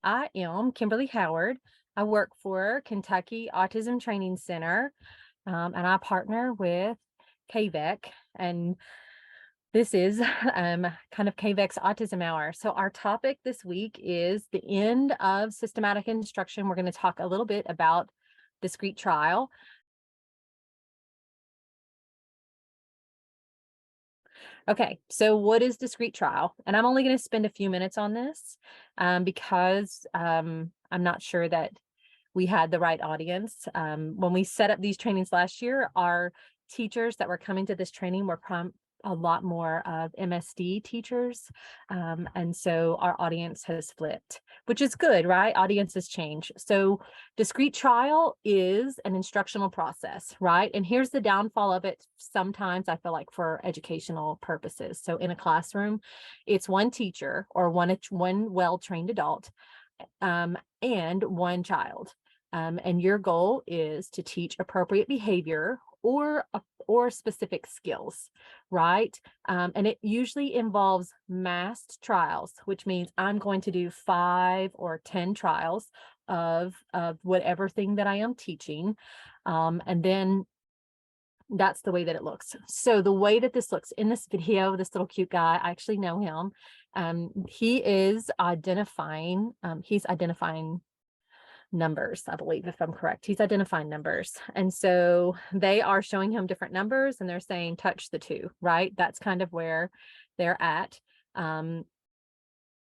I am Kimberly Howard. I work for Kentucky Autism Training Center, and I partner with KVEC, and this is kind of KVEC's Autism Hour. So our topic this week is the end of systematic instruction. We're going to talk a little bit about discrete trial. Okay, so what is discrete trial? And I'm only going to spend a few minutes on this because I'm not sure that we had the right audience. When we set up these trainings last year, our teachers that were coming to this training were a lot more of MSD teachers. And so our audience has flipped, which is good, right? Audiences change. So discrete trial is an instructional process, right? And here's the downfall of it. Sometimes I feel like for educational purposes. So in a classroom, it's one teacher or one well-trained adult and one child. And your goal is to teach appropriate behavior or specific skills, right? And it usually involves massed trials, which means I'm going to do 5 or 10 trials of whatever thing that I am teaching. And then that's the way that it looks. So the way that this looks in this video, this little cute guy, I actually know him. He is identifying, he's identifying numbers, I believe, if I'm correct. He's identifying numbers. And so they are showing him different numbers and they're saying, touch the 2, right? That's kind of where they're at.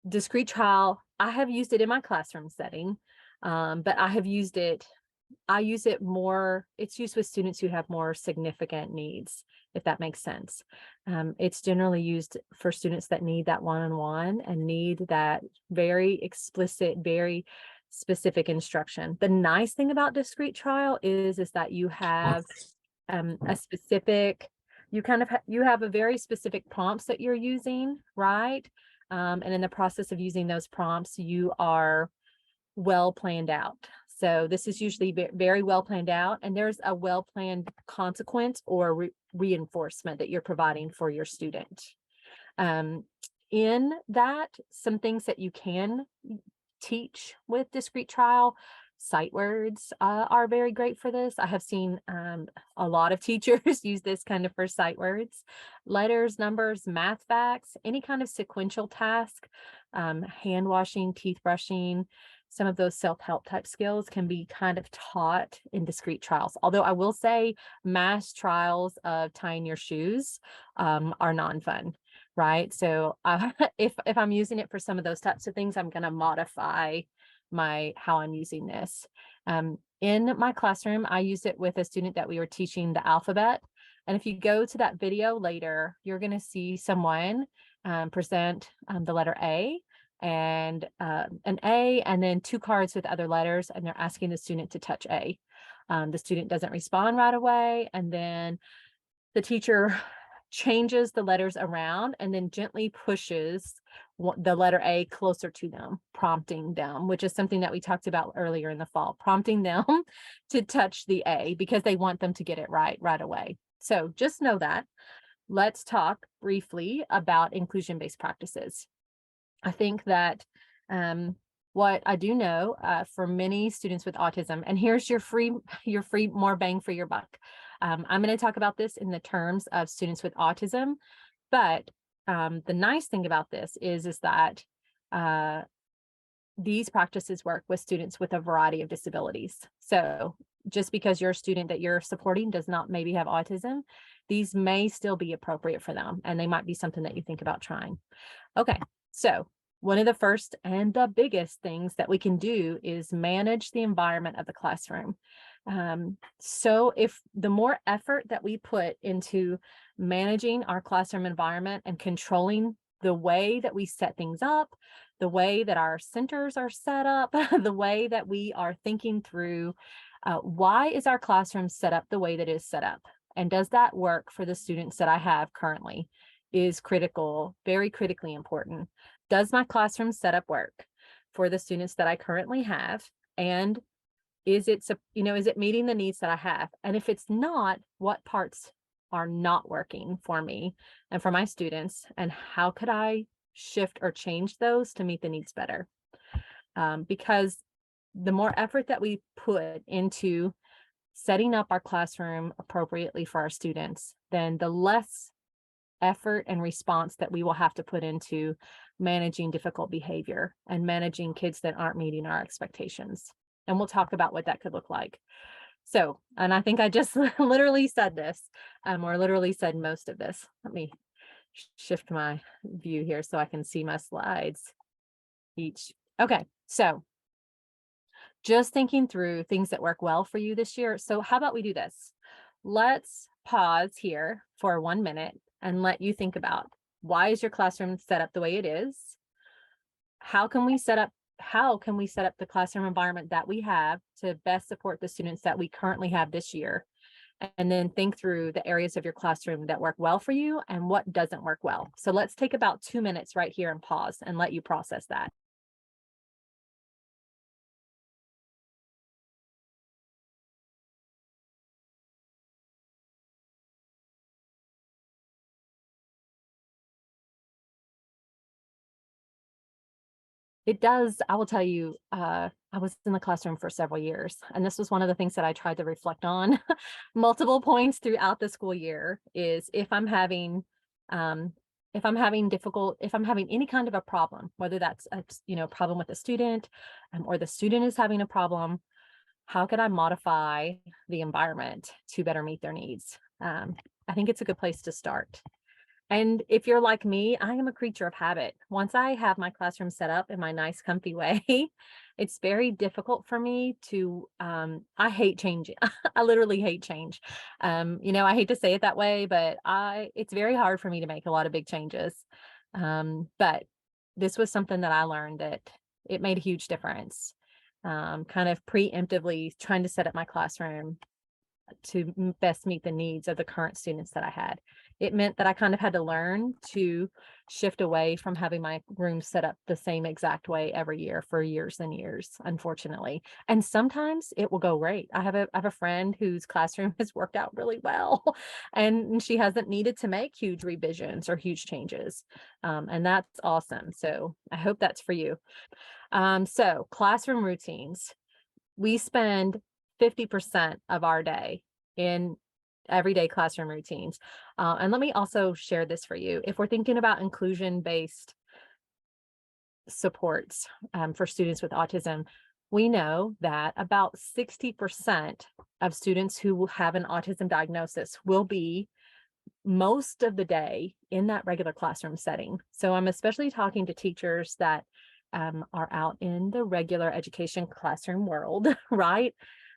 Discrete trial, I have used it in my classroom setting, but I use it more, it's used with students who have more significant needs, if that makes sense. It's generally used for students that need that one-on-one and need that very explicit, very specific instruction. The nice thing about discrete trial is that you have a specific, you have a very specific prompts that you're using, right? And in the process of using those prompts, you are well planned out. So this is usually very well planned out, and there's a well-planned consequence or reinforcement that you're providing for your student. In that, some things that you can teach with discrete trial, sight words are very great for this. I have seen a lot of teachers use this kind of for sight words, letters, numbers, math facts, any kind of sequential task, hand washing, teeth brushing. Some of those self-help type skills can be kind of taught in discrete trials. Although I will say mass trials of tying your shoes are non-fun, right? So if I'm using it for some of those types of things, I'm going to modify how I'm using this. In my classroom, I used it with a student that we were teaching the alphabet. And if you go to that video later, you're going to see someone present the letter A and an A, and then 2 cards with other letters, and they're asking the student to touch A. The student doesn't respond right away, and then the teacher changes the letters around and then gently pushes the letter A closer to them, prompting them, which is something that we talked about earlier in the fall, prompting them to touch the A because they want them to get it right away. So just know that. Let's talk briefly about inclusion-based practices. I think that what I do know for many students with autism, and here's your free more bang for your buck. I'm going to talk about this in the terms of students with autism, but the nice thing about this is that these practices work with students with a variety of disabilities. So just because you're a student that you're supporting does not maybe have autism, these may still be appropriate for them, and they might be something that you think about trying. Okay, so one of the first and the biggest things that we can do is manage the environment of the classroom. So if the more effort that we put into managing our classroom environment and controlling the way that we set things up, the way that our centers are set up, the way that we are thinking through why is our classroom set up the way that it is set up? And does that work for the students that I have currently is critical, very critically important. Does my classroom setup work for the students that I currently have? And is it meeting the needs that I have? And if it's not, what parts are not working for me and for my students? And how could I shift or change those to meet the needs better? because the more effort that we put into setting up our classroom appropriately for our students, then the less effort and response that we will have to put into managing difficult behavior and managing kids that aren't meeting our expectations. And we'll talk about what that could look like. So, and I think I just literally said this, or literally said most of this. Let me shift my view here so I can see my slides each. Okay, so just thinking through things that work well for you this year. So how about we do this? Let's pause here for 1 minute and let you think about, why is your classroom set up the way it is? How can we set up the classroom environment that we have to best support the students that we currently have this year? And then think through the areas of your classroom that work well for you and what doesn't work well. So let's take about 2 minutes right here and pause and let you process that. It does. I will tell you, I was in the classroom for several years, and this was one of the things that I tried to reflect on multiple points throughout the school year is if I'm having any kind of a problem, whether that's a problem with a student, or the student is having a problem, how could I modify the environment to better meet their needs? I think it's a good place to start. And if you're like me, I am a creature of habit. Once I have my classroom set up in my nice, comfy way, it's very difficult for me to, I hate changing. I literally hate change. I hate to say it that way, but it's very hard for me to make a lot of big changes. But this was something that I learned that it made a huge difference. Kind of preemptively trying to set up my classroom to best meet the needs of the current students that I had. It meant that I kind of had to learn to shift away from having my room set up the same exact way every year for years and years, unfortunately. And sometimes it will go great. I have a friend whose classroom has worked out really well, and she hasn't needed to make huge revisions or huge changes. And that's awesome. So I hope that's for you. So classroom routines. We spend 50% of our day in everyday classroom routines. And let me also share this for you. If we're thinking about inclusion-based supports for students with autism, we know that about 60% of students who have an autism diagnosis will be most of the day in that regular classroom setting. So I'm especially talking to teachers that are out in the regular education classroom world, right?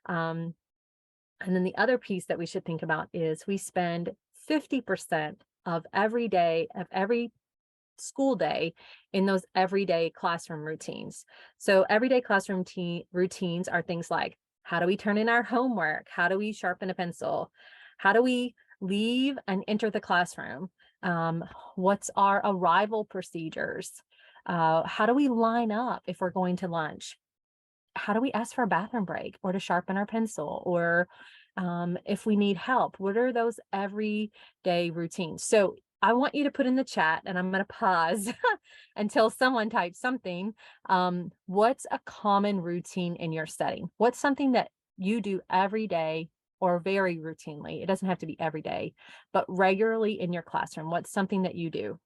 And then the other piece that we should think about is we spend 50% of every school day in those everyday classroom routines. So everyday classroom routines are things like, how do we turn in our homework? How do we sharpen a pencil? How do we leave and enter the classroom? What's our arrival procedures? How do we line up if we're going to lunch? How do we ask for a bathroom break or to sharpen our pencil? Or if we need help, what are those everyday routines? So I want you to put in the chat, and I'm going to pause until someone types something. What's a common routine in your setting? What's something that you do every day or very routinely? It doesn't have to be every day, but regularly in your classroom. What's something that you do?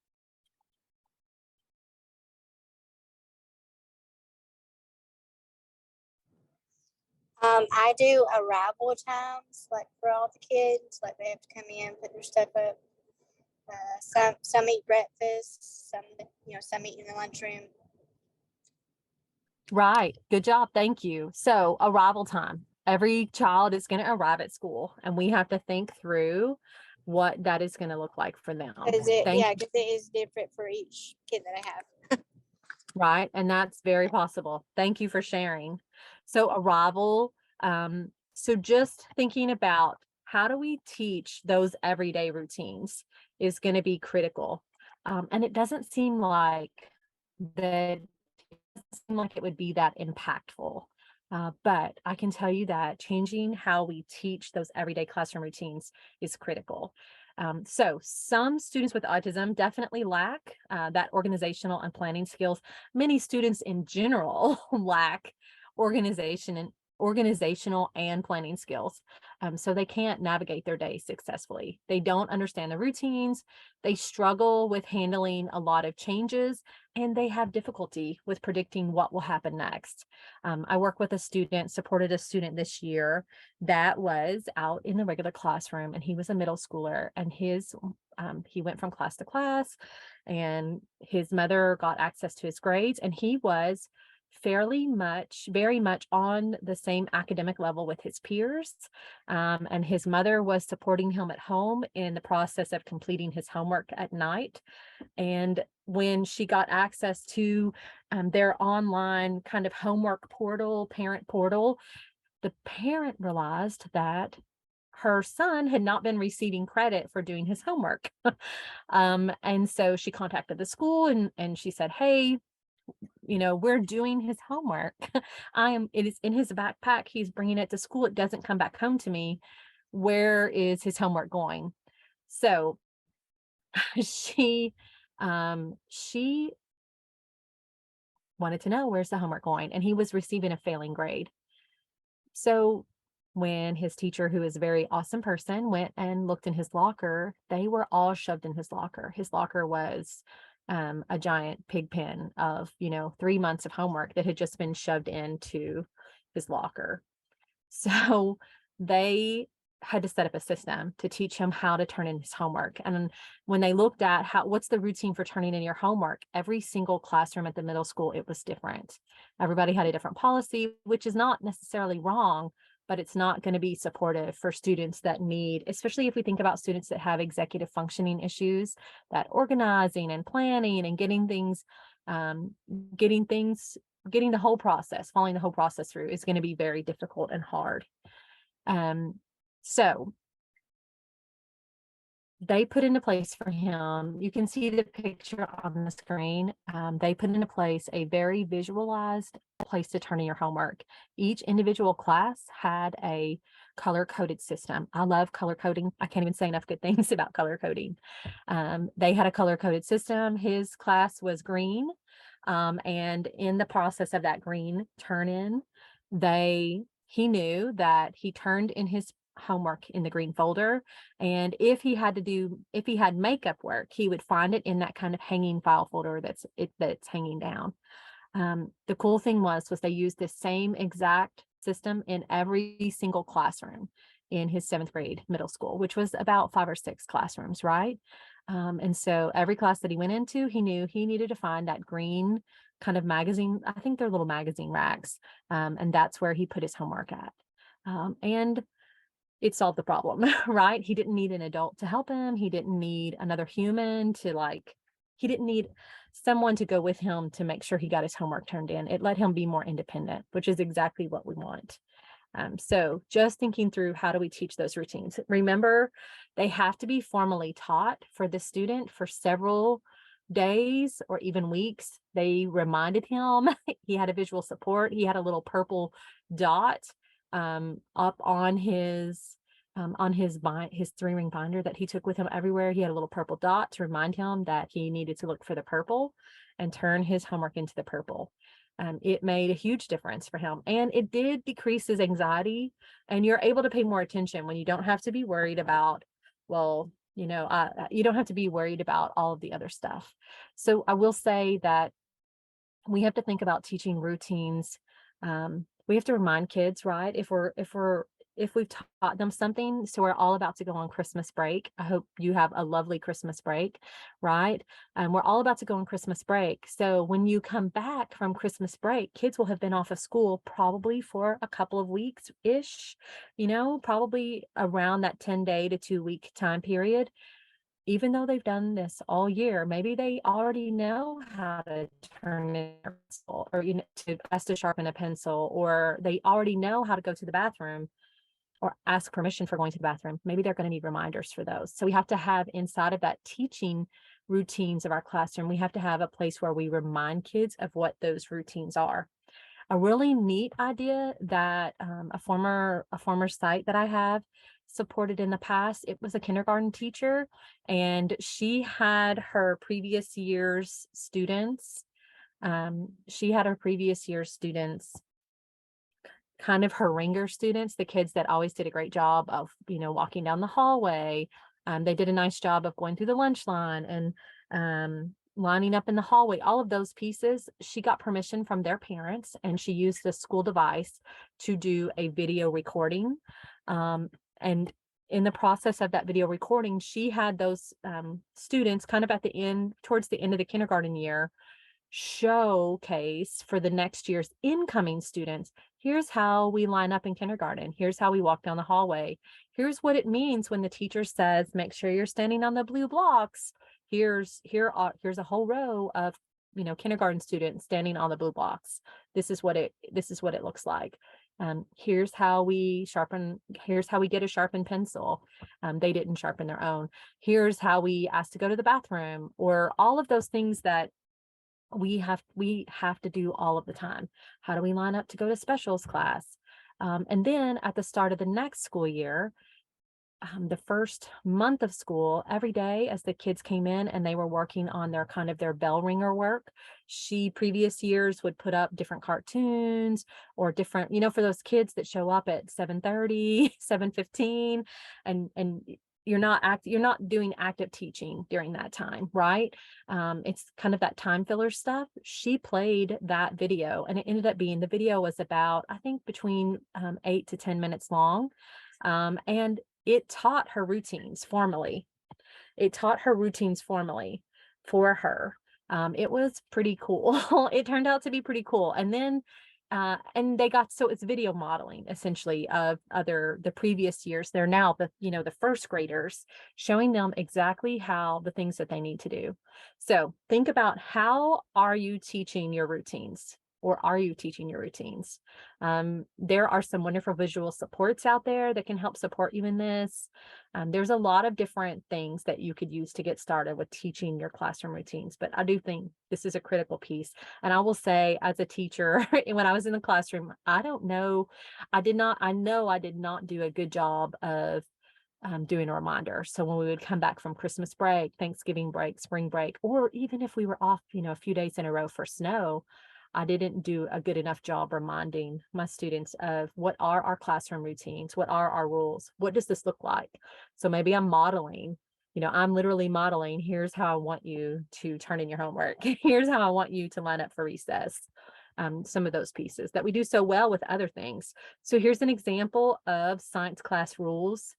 I do arrival times, like for all the kids, like they have to come in, put their stuff up. Some eat breakfast, some eat in the lunchroom. Right. Good job. Thank you. So arrival time. Every child is going to arrive at school, and we have to think through what that is going to look like for them. Because it is different for each kid that I have. Right. And that's very possible. Thank you for sharing. So arrival. So just thinking about how do we teach those everyday routines is going to be critical. And it doesn't seem like it would be that impactful. But I can tell you that changing how we teach those everyday classroom routines is critical. So some students with autism definitely lack that organizational and planning skills. Many students in general lack organization and organizational and planning skills. So they can't navigate their day successfully. They don't understand the routines. They struggle with handling a lot of changes, and they have difficulty with predicting what will happen next. I work with a student, supported a student this year that was out in the regular classroom, and he was a middle schooler, and he went from class to class, and his mother got access to his grades, and he was very much on the same academic level with his peers. And his mother was supporting him at home in the process of completing his homework at night. And when she got access to their online kind of homework portal, parent portal, the parent realized that her son had not been receiving credit for doing his homework. And so she contacted the school, and she said, hey, we're doing his homework. It is in his backpack. He's bringing it to school. It doesn't come back home to me. Where is his homework going? So she, she wanted to know, where's the homework going? And he was receiving a failing grade. So when his teacher, who is a very awesome person, went and looked in his locker, they were all shoved in his locker. His locker was a giant pig pen of, 3 months of homework that had just been shoved into his locker. So they had to set up a system to teach him how to turn in his homework. And when they looked at what's the routine for turning in your homework, every single classroom at the middle school, it was different. Everybody had a different policy, which is not necessarily wrong, but it's not going to be supportive for students that need, especially if we think about students that have executive functioning issues, that organizing and planning and um, getting things, getting the whole process, following the whole process through is going to be very difficult and hard. So they put into place for him, you can see the picture on the screen. They put into place a very visualized place to turn in your homework. Each individual class had a color coded system. I love color coding. I can't even say enough good things about color coding. They had a color coded system. His class was green. And in the process of that green turn in, he knew that he turned in his homework in the green folder. And if he had makeup work, he would find it in that kind of hanging file folder that's hanging down. The cool thing was they used the same exact system in every single classroom in his 7th grade middle school, which was about 5 or 6 classrooms, right? And so every class that he went into, he knew he needed to find that green kind of magazine. I think they're little magazine racks. And that's where he put his homework at. And it solved the problem, right? He didn't need an adult to help him. He didn't need another human he didn't need someone to go with him to make sure he got his homework turned in. It let him be more independent, which is exactly what we want. So just thinking through, how do we teach those routines? Remember, they have to be formally taught for the student for several days or even weeks. They reminded him, he had a visual support. He had a little purple dot up on his 3-ring binder that he took with him everywhere. He had a little purple dot to remind him that he needed to look for the purple and turn his homework into the purple. It made a huge difference for him, and it did decrease his anxiety, and you're able to pay more attention when you don't have to be worried about, you don't have to be worried about all of the other stuff. So I will say that we have to think about teaching routines. We have to remind kids, right? If we've taught them something, so we're all about to go on Christmas break. I hope you have a lovely Christmas break, right? We're all about to go on Christmas break. So when you come back from Christmas break, kids will have been off of school probably for a couple of weeks-ish, probably around that 10-day to 2-week time period. Even though they've done this all year, maybe they already know how to turn in a pencil, or to ask to sharpen a pencil, or they already know how to go to the bathroom or ask permission for going to the bathroom. Maybe they're going to need reminders for those. So we have to have, inside of that teaching routines of our classroom, we have to have a place where we remind kids of what those routines are. a really neat idea that a former site that I have supported in the past. It was a kindergarten teacher, and she had her previous year's students. She had her previous year's students, kind of her ringer students, the kids that always did a great job of, walking down the hallway. They did a nice job of going through the lunch line and lining up in the hallway. All of those pieces, she got permission from their parents, and she used the school device to do a video recording. And in the process of that video recording, she had those students kind of at the end, towards the end of the kindergarten year, showcase for the next year's incoming students. Here's how we line up in kindergarten. Here's how we walk down the hallway. Here's what it means when the teacher says, make sure you're standing on the blue blocks. Here's a whole row of kindergarten students standing on the blue blocks. This is what it looks like. Here's how we get a sharpened pencil. They didn't sharpen their own. Here's how we ask to go to the bathroom, or all of those things that we have to do all of the time. How do we line up to go to specials class? And then at the start of the next school year, the first month of school, every day as the kids came in and they were working on their bell ringer work, she previous years would put up different cartoons or different, for those kids that show up at 7:30, 7:15, and you're not doing active teaching during that time, right? It's kind of that time filler stuff. She played that video, and it ended up being, the video was about, I think, between 8 to 10 minutes long. And it taught her routines formally. It taught her routines formally for her. It was pretty cool. It turned out to be pretty cool. And then, so it's video modeling essentially of the previous years. They're now the first graders, showing them exactly how the things that they need to do. So think about, how are you teaching your routines? Or are you teaching your routines? There are some wonderful visual supports out there that can help support you in this. There's a lot of different things that you could use to get started with teaching your classroom routines, but I do think this is a critical piece. And I will say, as a teacher, when I was in the classroom, I know I did not do a good job of doing a reminder. So when we would come back from Christmas break, Thanksgiving break, spring break, or even if we were off, a few days in a row for snow, I didn't do a good enough job reminding my students of what are our classroom routines, what are our rules, what does this look like? So maybe I'm literally modeling, here's how I want you to turn in your homework. Here's how I want you to line up for recess. Some of those pieces that we do so well with other things. So here's an example of science class rules.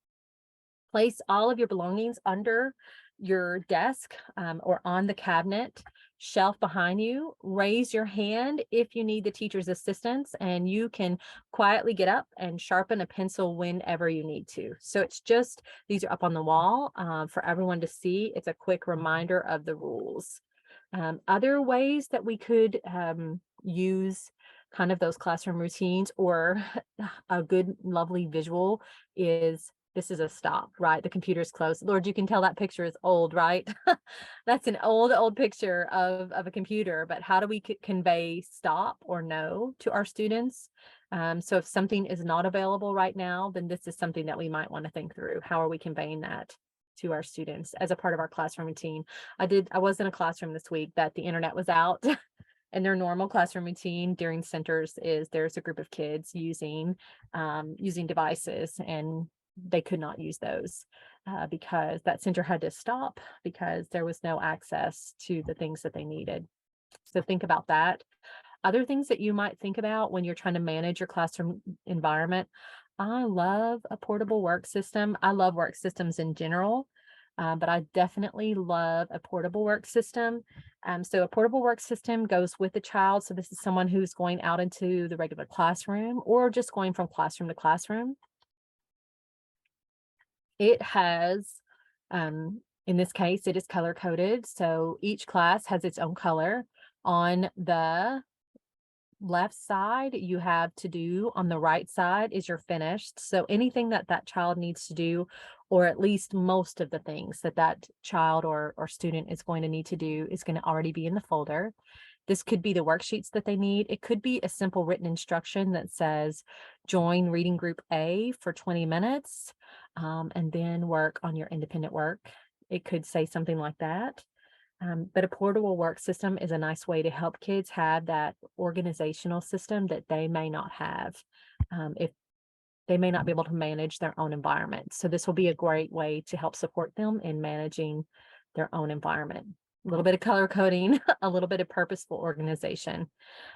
Place all of your belongings under your desk or on the cabinet shelf behind you. Raise your hand if you need the teacher's assistance, and you can quietly get up and sharpen a pencil whenever you need to. So these are up on the wall for everyone to see. It's a quick reminder of the rules. Other ways that we could use kind of those classroom routines, or a good, lovely visual, is this is a stop, right? The computer's closed. Lord, you can tell that picture is old, right? That's an old picture of a computer, but how do we convey stop or no to our students? So if something is not available right now, then this is something that we might want to think through. How are we conveying that to our students as a part of our classroom routine? I was in a classroom this week that the internet was out. And their normal classroom routine during centers is there's a group of kids using devices, and they could not use those because that center had to stop because there was no access to the things that they needed. So think about that. Other things that you might think about when you're trying to manage your classroom environment. I love a portable work system. I love work systems in general, but I definitely love a portable work system. So a portable work system goes with the child. So this is someone who's going out into the regular classroom or just going from classroom to classroom. It has, in this case, it is color coded. So each class has its own color. On the left side, you have to do. On the right side is your finished. So anything that child needs to do, or at least most of the things that child or student is going to need to do, is going to already be in the folder. This could be the worksheets that they need. It could be a simple written instruction that says, join reading group A for 20 minutes, and then work on your independent work. It could say something like that. But a portable work system is a nice way to help kids have that organizational system that they may not have, if they may not be able to manage their own environment. So this will be a great way to help support them in managing their own environment. A little bit of color coding, a little bit of purposeful organization.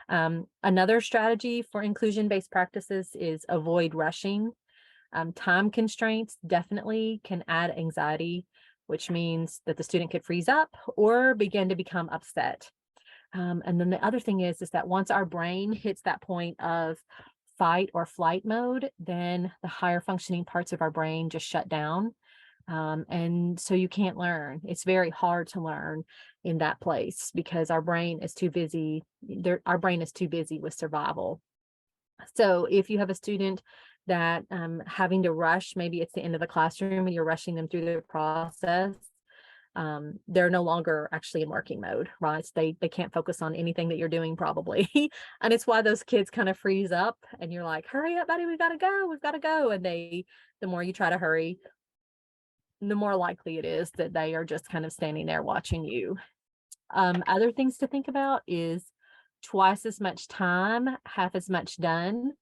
Another strategy for inclusion-based practices is avoid rushing. Time constraints definitely can add anxiety, which means that the student could freeze up or begin to become upset. And then the other thing is that once our brain hits that point of fight or flight mode, then the higher functioning parts of our brain just shut down. And so you can't learn. It's very hard to learn in that place because our brain is too busy. Our brain is too busy with survival. So if you have a student that having to rush, maybe it's the end of the classroom and you're rushing them through the process, they're no longer actually in working mode, right? They can't focus on anything that you're doing probably. And it's why those kids kind of freeze up and you're like, hurry up, buddy, we've got to go. And the more you try to hurry, the more likely it is that they are just kind of standing there watching you. Other things to think about is twice as much time, half as much done.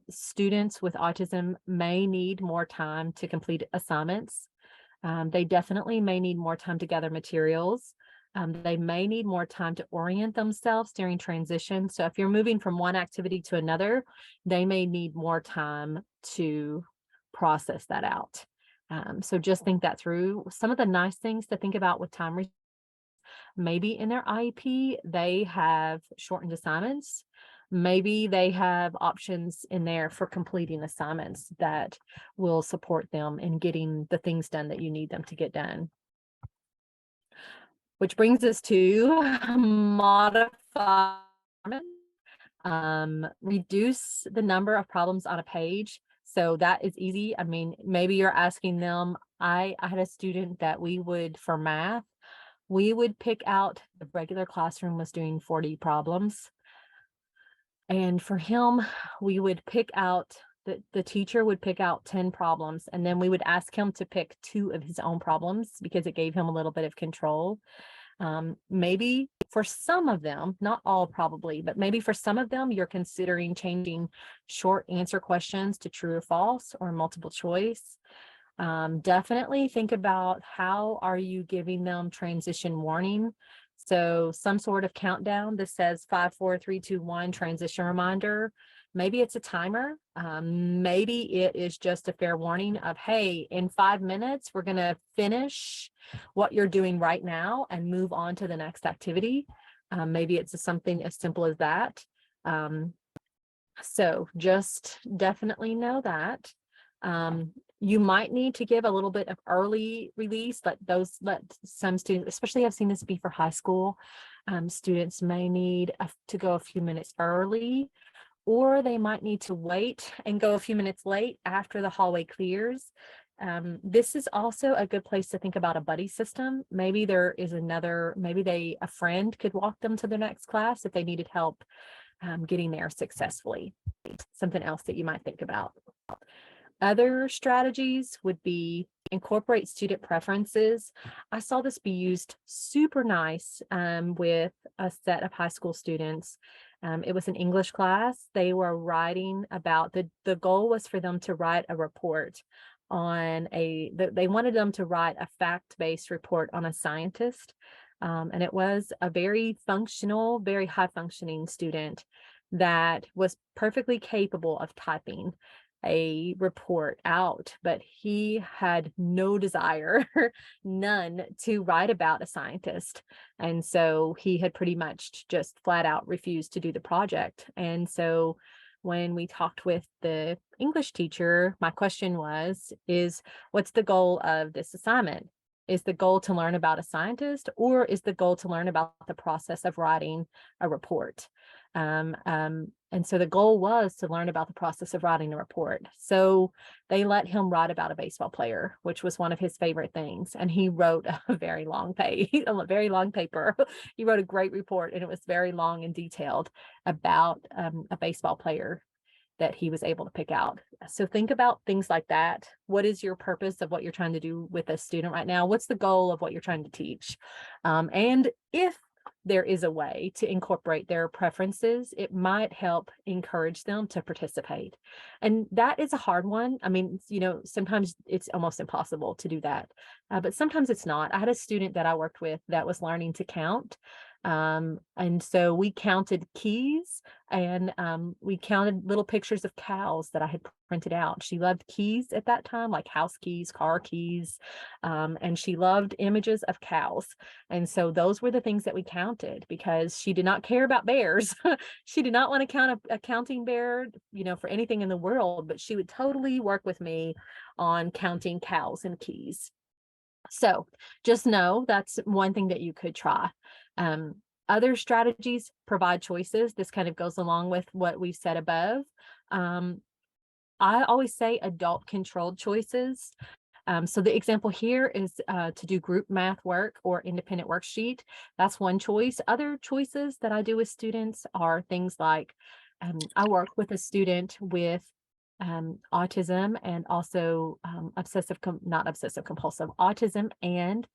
Students with autism may need more time to complete assignments. They definitely may need more time to gather materials. They may need more time to orient themselves during transition. So if you're moving from one activity to another, they may need more time to process that out. So just think that through. Some of the nice things to think about with time, maybe in their IEP, they have shortened assignments. Maybe they have options in there for completing assignments that will support them in getting the things done that you need them to get done. Which brings us to modify, reduce the number of problems on a page. So that is easy. I mean, maybe you're asking them, I had a student that we would, for math, we would pick out, the regular classroom was doing 40 problems. And for him, we would pick out, the teacher would pick out 10 problems, and then we would ask him to pick 2 of his own problems because it gave him a little bit of control. Maybe for some of them, not all probably, but maybe for some of them, you're considering changing short answer questions to true or false or multiple choice. Definitely think about how are you giving them transition warning. So some sort of countdown that says 5, 4, 3, 2, 1 transition reminder. Maybe it's a timer. Maybe it is just a fair warning of, hey, in 5 minutes, we're going to finish what you're doing right now and move on to the next activity. Maybe it's something as simple as that. So just definitely know that. You might need to give a little bit of early release, let some students, especially I've seen this be for high school, students may need to go a few minutes early, or they might need to wait and go a few minutes late after the hallway clears. This is also a good place to think about a buddy system. Maybe there is a friend could walk them to the next class if they needed help getting there successfully. Something else that you might think about. Other strategies would be incorporate student preferences. I saw this be used super nice with a set of high school students. It was an English class. They were writing about, the goal was for them to write a report on they wanted them to write a fact-based report on a scientist. And it was a very functional, very high functioning student that was perfectly capable of typing a report out, but he had no desire, none, to write about a scientist. And so he had pretty much just flat out refused to do the project. And so when we talked with the English teacher, my question is what's the goal of this assignment? Is the goal to learn about a scientist, or is the goal to learn about the process of writing a report? And so the goal was to learn about the process of writing the report. So they let him write about a baseball player, which was one of his favorite things. And he wrote a very long page, a very long paper. He wrote a great report, and it was very long and detailed about a baseball player that he was able to pick out. So think about things like that. What is your purpose of what you're trying to do with a student right now? What's the goal of what you're trying to teach? And if there is a way to incorporate their preferences, it might help encourage them to participate. And that is a hard one. I mean, sometimes it's almost impossible to do that, but sometimes it's not. I had a student that I worked with that was learning to count. And so we counted keys, and we counted little pictures of cows that I had printed out. She loved keys at that time, like house keys, car keys, and she loved images of cows. And so those were the things that we counted, because she did not care about bears. She did not want to count a counting bear, for anything in the world, but she would totally work with me on counting cows and keys. So just know that's one thing that you could try. Other strategies provide choices. This kind of goes along with what we've said above. I always say adult controlled choices. So the example here is to do group math work or independent worksheet. That's one choice. Other choices that I do with students are things like I work with a student with autism, and also not obsessive compulsive autism and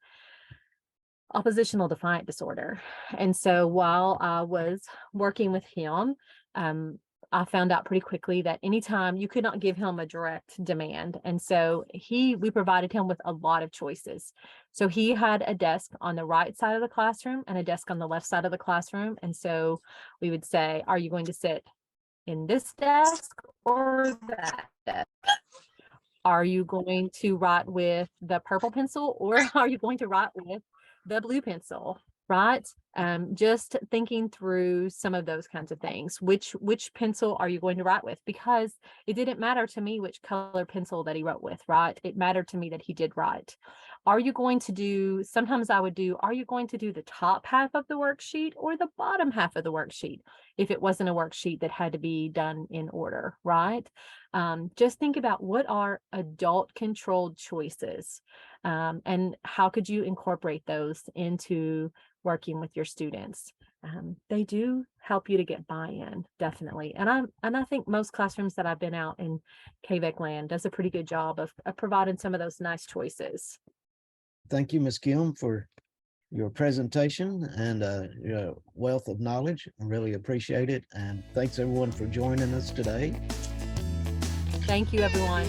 oppositional defiant disorder. And so while I was working with him, I found out pretty quickly that anytime you could not give him a direct demand. And so we provided him with a lot of choices. So he had a desk on the right side of the classroom and a desk on the left side of the classroom. And so we would say, are you going to sit in this desk or that desk? Are you going to write with the purple pencil, or are you going to write with the blue pencil? Right? Just thinking through some of those kinds of things. Which pencil are you going to write with? Because it didn't matter to me which color pencil that he wrote with, right? It mattered to me that he did write. Are you going to do, sometimes I would do, are you going to do the top half of the worksheet or the bottom half of the worksheet? If it wasn't a worksheet that had to be done in order, right? Just think about what are adult controlled choices, and how could you incorporate those into working with your students. They do help you to get buy-in, definitely. And I think most classrooms that I've been out in KVEC land does a pretty good job of providing some of those nice choices. Thank you, Ms. Kim, for your presentation and your wealth of knowledge. I really appreciate it. And thanks everyone for joining us today. Thank you, everyone.